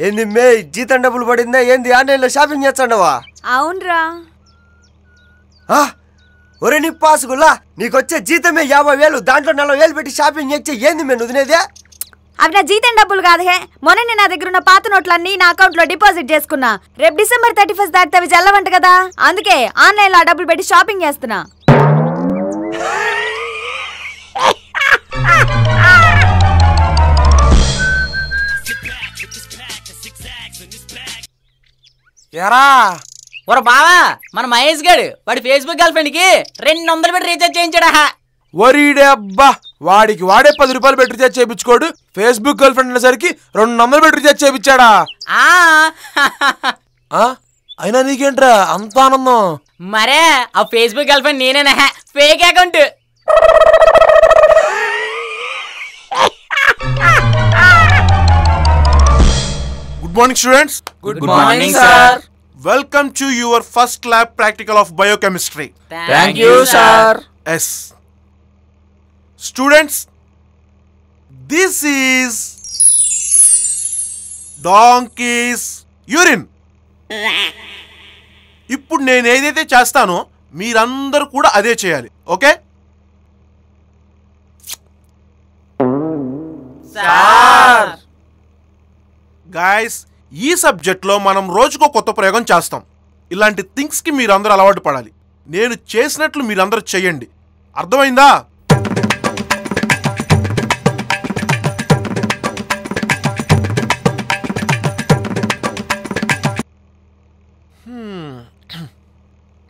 ఏంది మే జీతం డబ్బులు పడిందా ఏంది ఆన్లైన్లో షాపింగ్ చేస్తాండవా? అవునరా. ఒరే నీ పాసుగులా నీకొచ్చే జీతమే 50,000, దాంట్లో 40,000 పెట్టి షాపింగ్ చేస్తే ఏంది మే నుదినేదే? అవి నా జీతం డబ్బులు కాదే, మొన్ననే నా దగ్గర ఉన్న పాత నోట్లన్నీ నా అకౌంట్ లో డిపాజిట్ చేసుకున్నా. రేపు December 31 దాటితే అవి చల్లవంట కదా, అందుకే ఆన్లైన్ లో డబ్బులు పెట్టి షాపింగ్ చేస్తున్నా. ఎరా ఒర బావా, మన మహేష్ గారు వాడి ఫేస్బుక్ గర్ల్ ఫ్రెండ్ కి 200 పెట్టి రీఛార్జ్ చేయించాడా? వరీడే అబ్బా, వాడికి వాడే 10 రూపాయలు పెట్టి రీఛార్జ్ చేయించుకోడు, ఫేస్బుక్ గర్ల్ ఫ్రెండ్ అనేసరికి 200 పెట్టి రీఛార్జ్ చేయించాడా? అయినా నీకేంట్రా అంత ఆనందం? మరే ఆ ఫేస్బుక్ గర్ల్ ఫ్రెండ్ నేనేనా, fake account. Good morning, students. Good morning, sir. Welcome to your first lab practical of biochemistry. Thank you, sir. Yes. Students, this is donkey's urine. ఇప్పుడు నేను ఏదైతే చేస్తానో మీరందరూ కూడా అదే చేయాలి, ఓకే? సార్. గాయస్, ఈ సబ్జెక్ట్లో మనం రోజుకో కొత్త ప్రయోగం చేస్తాం. ఇలాంటి థింగ్స్కి మీరందరూ అలవాటు పడాలి. నేను చేసినట్లు మీరందరూ చేయండి, అర్థమైందా?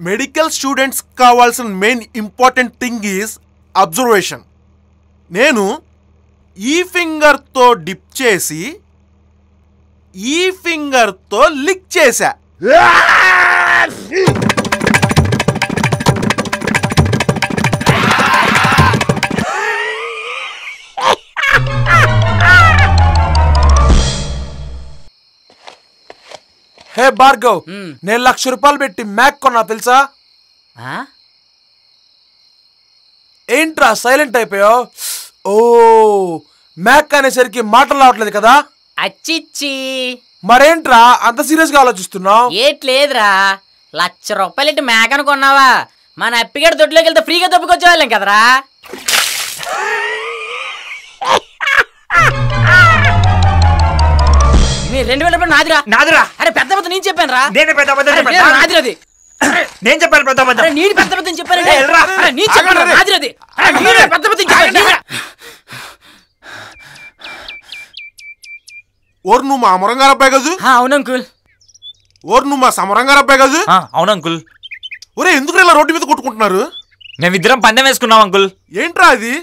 మెడికల్ స్టూడెంట్స్ కావాల్సిన main important thing is observation. నేను ఈ ఫింగర్తో డిప్ చేసి ఈ ఫింగర్తో లిక్ చేశా. హే భార్గవ్, నేను 1,00,000 రూపాయలు పెట్టి మ్యాక్ కొన్నా తెలుసా? ఏంట్రా సైలెంట్ అయిపోయావు? ఓ, మ్యాక్ అనేసరికి మాటలు రావట్లేదు కదా? అచ్చిచ్చి. మరేంట్రా అంత సీరియస్ గా ఆలోచిస్తున్నావు? ఏట్లేదురా, 1,00,000 రూపాయలు మ్యాక్ అనుకున్నావా? మన అప్పిగడ దొడ్లోకి వెళ్తే ఫ్రీగా దొబ్బుకొచ్చేవాళ్ళం కదరా. మీ 2,000 రూపాయలు నాదిరా. నాదిరా? అరే పెద్ద పెద్ద నేను చెప్పాను రా. నేనే పెద్ద నాదిరది. నేను చెప్పాను పెద్ద నీడు పెద్ద పెద్ద చెప్పాను. నాదిరది. పెద్ద పెద్ద. ఓర్ నువ్వు మా అమరంగారు అబ్బాయి కాదు? అవును అంకుల్. ఓర్ నువ్వు మా సమరంగారు అబ్బాయి కాదు? అవును అంకుల్. ఒరే ఎందుకు ఇలా రోడ్డు మీద కొట్టుకుంటున్నారు? మేమిద్దరం పందెం వేసుకున్నాం అంకుల్. ఏంట్రా అది?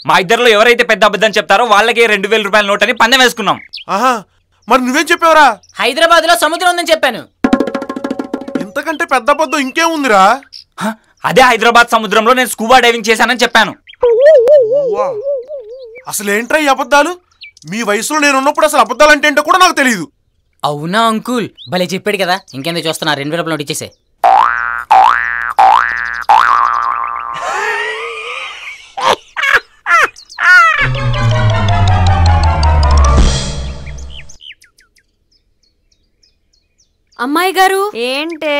మా ఇద్దరిలో ఎవరైతే పెద్ద అబద్ధం చెప్తారో వాళ్ళకి 2,000 రూపాయల నోట్ అని పందెం వేసుకున్నాం. ఆహా, మరి నువ్వేం చెప్పావురా? హైదరాబాద్ లో సముద్రం ఉందని చెప్పాను. ఇంతకంటే పెద్ద అబద్ధం ఇంకేముందిరా? అదే హైదరాబాద్ సముద్రంలో నేను స్కూబా డైవింగ్ చేశానని చెప్పాను. అసలు ఏంట్రా ఈ అబద్ధాలు? మీ వయసులో నేను ఉన్నప్పుడు అసలు అబద్ధాలు అంటే ఏంటో కూడా నాకు తెలియదు. అవునా అంకుల్, భలే చెప్పాడు కదా. ఇంకెందుకు చూస్తున్నా, 2,000 రూపాయలు నోట్ ఇచ్చేసే. అమ్మాయి గారు. ఏంటే?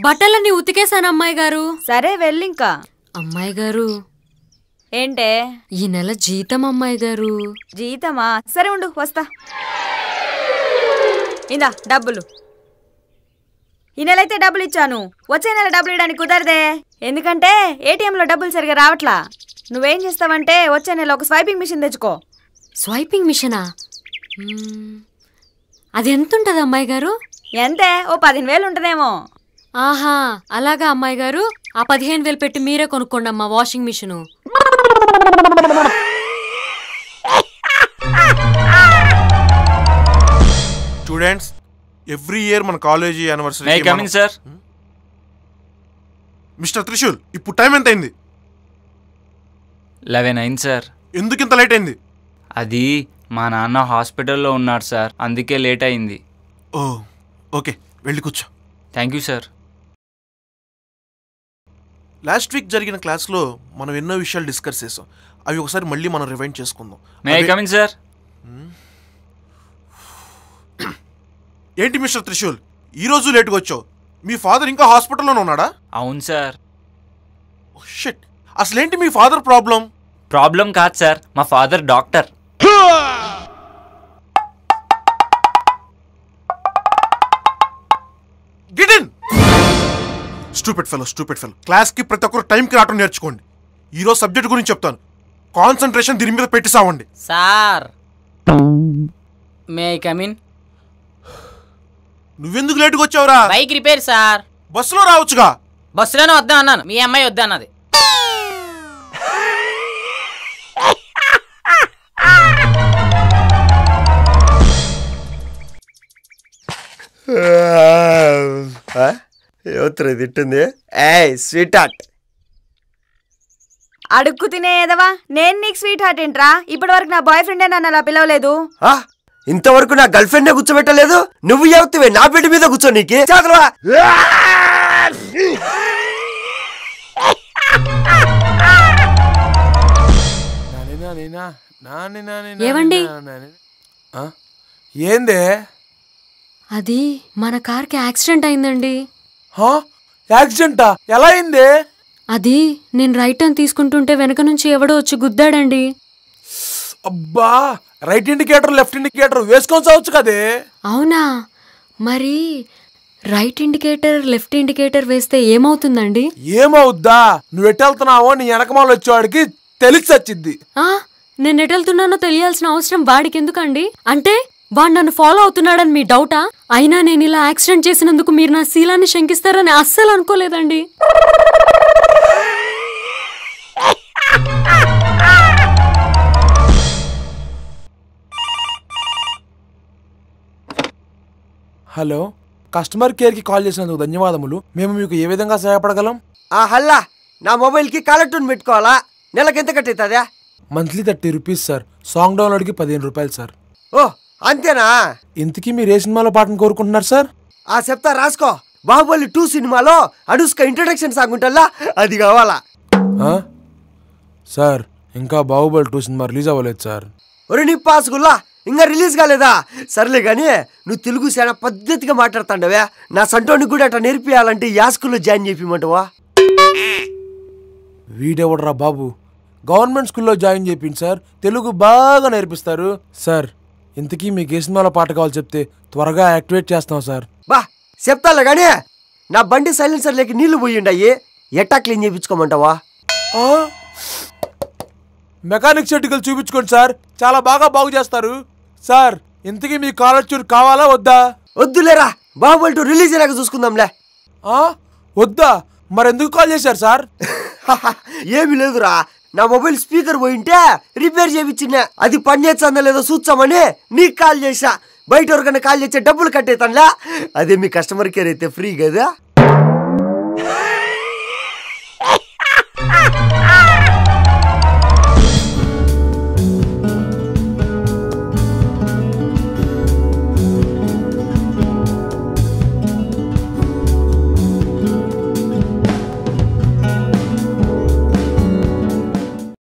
బట్టలన్నీ ఉతికేశాను అమ్మాయి గారు. సరే వెళ్ళింకా. అమ్మాయి గారు. ఏంటే? ఈ నెల జీతం అమ్మాయి గారు. జీతమా? సరే ఉండు వస్తా. ఇందా డబ్బులు. ఈ నెల అయితే డబ్బులు ఇచ్చాను, వచ్చే నెల డబ్బులు ఇవ్వడానికి కుదరదే. ఎందుకంటే ఏటీఎంలో డబ్బులు సరిగా రావట్లా. నువ్వేం చేస్తావంటే వచ్చే నెల ఒక స్వైపింగ్ మిషన్ తెచ్చుకో. స్వైపింగ్ మిషనా? అది ఎంత ఉంటుంది అమ్మాయి గారు? ఎంతే? ఓ 15,000 ఉంటుందేమో. ఆహా, అలాగా అమ్మాయి గారు. ఆ 15,000 పెట్టి మీరే కొనుక్కోండి అమ్మా washing machine. Students, every year మన college anniversary. May coming sir. Mister Trishul, ఇప్పుడు టైం ఎంత అయింది? 11 అయింది సార్. ఎందుకు ఇంత లేట్ అయింది? అది మా నాన్న హాస్పిటల్లో ఉన్నాడు సార్, అందుకే లేట్ అయింది. ఓ ఓకే, వెళ్ళి కూర్చో. Thank you sir. Last week జరిగిన క్లాస్లో మనం ఎన్నో విషయాలు డిస్కస్ చేసాం. అవి ఒకసారి మళ్ళీ మనం రివైండ్ చేసుకుందాం. మే కమింగ్ సార్. ఏంటి మిస్టర్ త్రిశూల్ ఈ రోజు లేటుగా వచ్చావు? మీ ఫాదర్ ఇంకా హాస్పిటల్లోనే ఉన్నాడా? అవును సార్. షిట్, అసలేంటి మీ ఫాదర్ ప్రాబ్లం? ప్రాబ్లం కాదు సార్, మా father doctor. Get in. Stupid fellow. క్లాస్కి ప్రతి ఒక్కరు టైంకి రావటం నేర్చుకోండి. ఈరోజు సబ్జెక్ట్ గురించి చెప్తాను. కాన్సన్ట్రేషన్ దీని మీద పెట్టి సావండి. Sir may I come in? నువ్వెందుకు లేటుగా వచ్చావురా? Bike repair sir. బస్సులో రావచ్చుగా. బస్సులోనే వద్దాం అన్నాను, మీ అమ్మాయి వద్దా అన్నది. యువతరు తిట్టింది. ఏయ్ స్వీట్ హార్ట్, అడుక్కు తినే ఎదవా, నేను నీకు స్వీట్ హార్ట్ ఏంట్రా? ఇప్పటి వరకు నా బాయ్ ఫ్రెండే నన్ను అలా పిలవలేదు. ఇంతవరకు నా గర్ల్ ఫ్రెండ్ కూర్చోబెట్టలేదు. నువ్వు చెబుతావే నా బిడ్డ మీద కూర్చో. నీకు చదవా? ఏవండి? ఏందే? అది మన కార్కి యాక్సిడెంట్ అయిందండి. యాక్సిడెంటా? ఎలా అయింది? అది నేను రైట్ టర్న్ తీసుకుంటుంటే వెనక నుంచి ఎవడో వచ్చి గుద్దాడండి. అబ్బా, రైట్ ఇండికేటర్ లెఫ్ట్ ఇండికేటర్ వేసుకొని చావచ్చు కదే. అవునా? మరి రైట్ ఇండికేటర్ లెఫ్ట్ ఇండికేటర్ వేస్తే ఏమవుతుందండి? ఏమవుద్దా? నువ్వు ఎట్టెళ్తున్నావో నీ వెనకమాల వచ్చేవాడికి తెలిసి వచ్చింది. నేను ఎటెళ్తున్నానో తెలియాల్సిన అవసరం వాడికి ఎందుకండి? అంటే వాడు నన్ను ఫాలో అవుతున్నాడని మీ డౌటా? అయినా నేను ఇలా యాక్సిడెంట్ చేసినందుకు మీరు నా శీలాన్ని శంకిస్తారని అస్సలు అనుకోలేదండి. హలో, కస్టమర్ కేర్కి కాల్ చేసినందుకు ధన్యవాదములు. మేము మీకు ఏ విధంగా సహాయపడగలం? హల్లా, నా మొబైల్కి కాలర్ ట్యూన్ పెట్టుకోవాలా? నెలకు ఎంత కట్టవుతుందా? Monthly 30 rupees sir. సాంగ్ డౌన్లోడ్కి 15 రూపాయలు సార్. ఓ అంతేనా? ఇంతకీ మీరు ఏ సినిమాలో పాటను కోరుకుంటున్నారు సార్? చెప్తా రాసుకో. బాహుబలి 2 సినిమాలో అనుష్క ఇంట్రడక్షన్ సాంగ్ ఉంటల్లా, అది కావాలా? సార్ ఇంకా బాహుబలి 2 సినిమా రిలీజ్ అవ్వలేదు సార్. ఒరే నీ పాసుగుల్లా, ఇంకా రిలీజ్ కాలేదా? సర్లే కానీ నువ్వు తెలుగు చాలా పద్ధతిగా మాట్లాడుతాండవే. నా సంటోనికి కూడా అట్లా నేర్పియాలంటే యా స్కూల్లో జాయిన్ చేపిమంటవా? వీడెవడరా బాబు, గవర్నమెంట్ స్కూల్లో జాయిన్ చేయింది సార్. తెలుగు బాగా నేర్పిస్తారు సార్. ఇంతకీ మీకు ఏ సినిమాలో పాట కావాలి చెప్తే త్వరగా యాక్టివేట్ చేస్తాం సార్. బా చెప్తాలే కానీ నా బండి సైలెన్సర్ లేక నీళ్లు పోయిండాయి, ఎట్టా క్లీన్ చేయించుకోమంటావా? మెకానిక్ షెడ్యూల్ చూపించుకోండి సార్, చాలా బాగు చేస్తారు సార్. ఇంతకీ మీ కాలర్ ట్యూన్ కావాలా వద్దా? వద్దులేరా, బాహుబలి 2 రిలీజ్ అయ్యాక చూసుకుందాంలే. వద్దా? మరెందుకు కాల్ చేశారు సార్? ఏమి లేదురా, నా మొబైల్ స్పీకర్ పోయింటే రిపేర్ చేయించిన, అది పని చేస్తుందో లేదో చూచామని నీకు కాల్ చేసా. బయట ఎవరికైనా కాల్ చేసే డబ్బులు కట్టేతానులే. అదే మీ కస్టమర్ కేర్ అయితే ఫ్రీ కదా.